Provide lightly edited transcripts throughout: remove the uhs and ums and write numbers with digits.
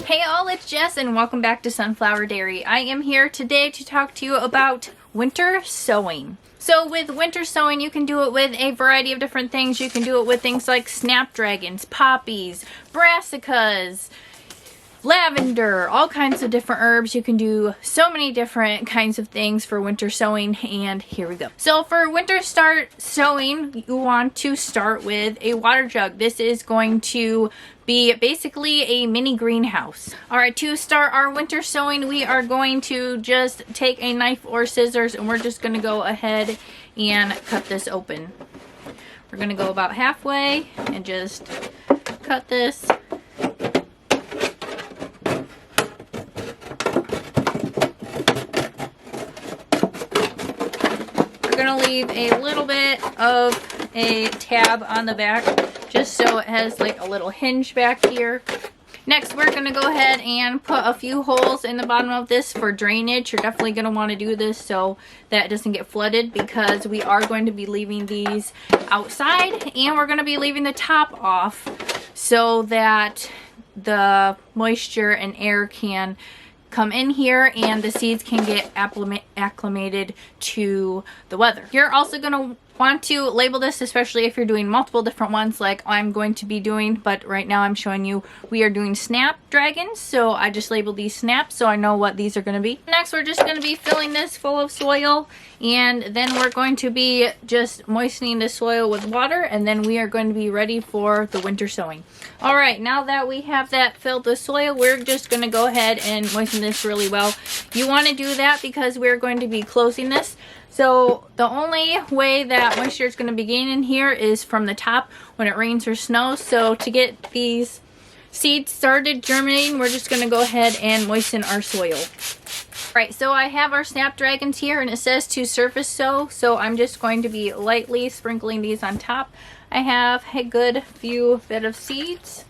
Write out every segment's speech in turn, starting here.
Hey all, it's Jess and welcome back to Sunflower Dairy. I am here today to talk to you about winter sowing. So with winter sowing, you can do it with a variety of different things. You can do it with things like snapdragons, poppies, brassicas, lavender, all kinds of different herbs. You can do so many different kinds of things for winter sowing, and here we go. So for winter sowing, you want to start with a water jug. This is going to be basically a mini greenhouse. All right, to start our winter sowing, we are going to just take a knife or scissors and we're just gonna go ahead and cut this open. We're gonna go about halfway and just cut this. We're gonna leave a little bit of a tab on the back just so it has like a little hinge back here. Next, we're gonna go ahead and put a few holes in the bottom of this for drainage. You're definitely gonna want to do this so that it doesn't get flooded, because we are going to be leaving these outside and we're gonna be leaving the top off so that the moisture and air can come in here and the seeds can get acclimated to the weather. You're also going to want to label this, especially if you're doing multiple different ones like I'm going to be doing, but right now I'm showing you we are doing snapdragons, so I just labeled these snaps so I know what these are going to be. Next, we're just going to be filling this full of soil, and then we're going to be just moistening the soil with water, and then we are going to be ready for the winter sowing. All right, now that we have that filled with soil, we're just going to go ahead and moisten this really well. You want to do that because we're going to be closing this. So the only way that moisture is going to be gaining here is from the top when it rains or snows. So to get these seeds started germinating, we're just going to go ahead and moisten our soil. Alright, so I have our snapdragons here and it says to surface sow. So I'm just going to be lightly sprinkling these on top. I have a good few bit of seeds,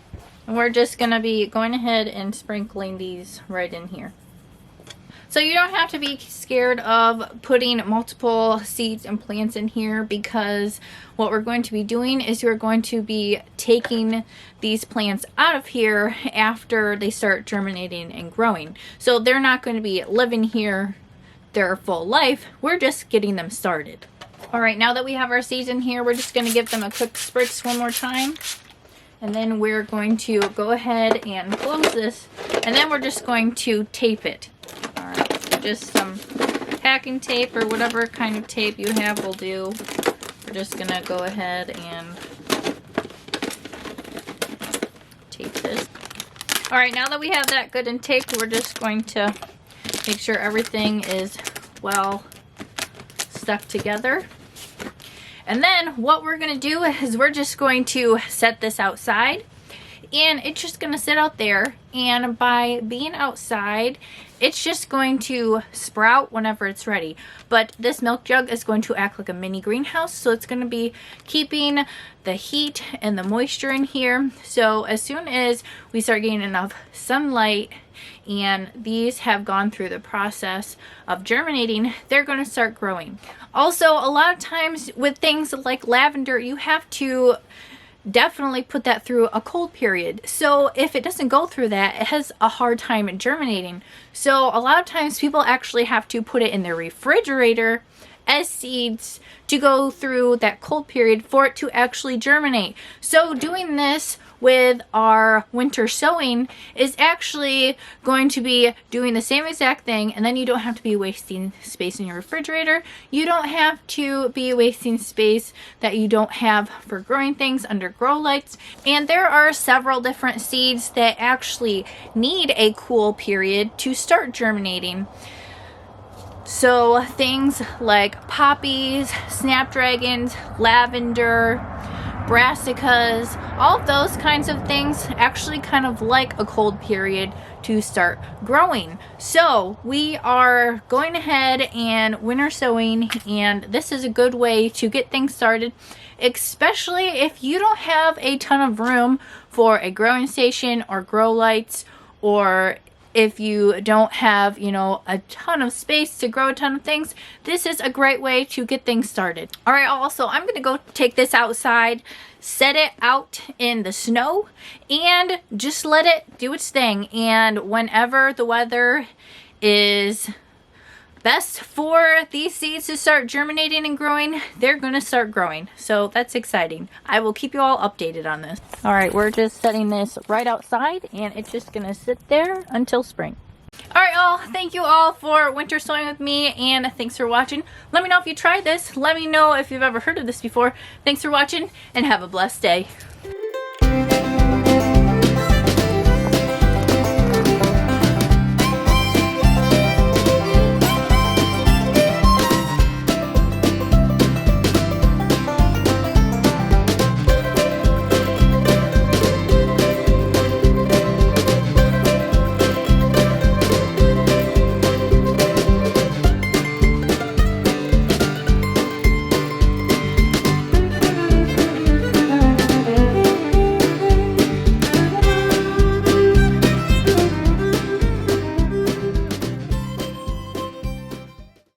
and we're just going to be going ahead and sprinkling these right in here. So you don't have to be scared of putting multiple seeds and plants in here, because what we're going to be doing is we're going to be taking these plants out of here after they start germinating and growing. So they're not going to be living here their full life. We're just getting them started. All right, now that we have our seeds in here, we're just going to give them a quick spritz one more time. And then we're going to go ahead and close this, and then we're just going to tape it. Just some packing tape or whatever kind of tape you have will do. We're just gonna go ahead and tape this. All right, now that we have that good and taped, we're just going to make sure everything is well stuck together. And then what we're gonna do is we're just going to set this outside, and it's just gonna sit out there, and by being outside it's just going to sprout whenever it's ready. But this milk jug is going to act like a mini greenhouse, so it's going to be keeping the heat and the moisture in here. So as soon as we start getting enough sunlight and these have gone through the process of germinating, they're going to start growing. Also, a lot of times with things like lavender, you have to definitely put that through a cold period. So if it doesn't go through that, it has a hard time germinating. So a lot of times people actually have to put it in their refrigerator as seeds to go through that cold period for it to actually germinate. So doing this with our winter sowing is actually going to be doing the same exact thing, and then you don't have to be wasting space in your refrigerator. You don't have to be wasting space that you don't have for growing things under grow lights. And there are several different seeds that actually need a cool period to start germinating. So things like poppies, snapdragons, lavender, brassicas, all of those kinds of things actually kind of like a cold period to start growing. So we are going ahead and winter sowing, and this is a good way to get things started, especially if you don't have a ton of room for a growing station or grow lights, or if you don't have, you know, a ton of space to grow a ton of things, this is a great way to get things started. All right, also, I'm gonna go take this outside, set it out in the snow, and just let it do its thing. And whenever the weather is best for these seeds to start germinating and growing, they're gonna start growing. So that's exciting. I will keep you all updated on this. All right, we're just setting this right outside, and it's just gonna sit there until spring. All right, all, thank you all for winter sowing with me, and thanks for watching. Let me know if you tried this. Let me know if you've ever heard of this before. Thanks for watching, and have a blessed day.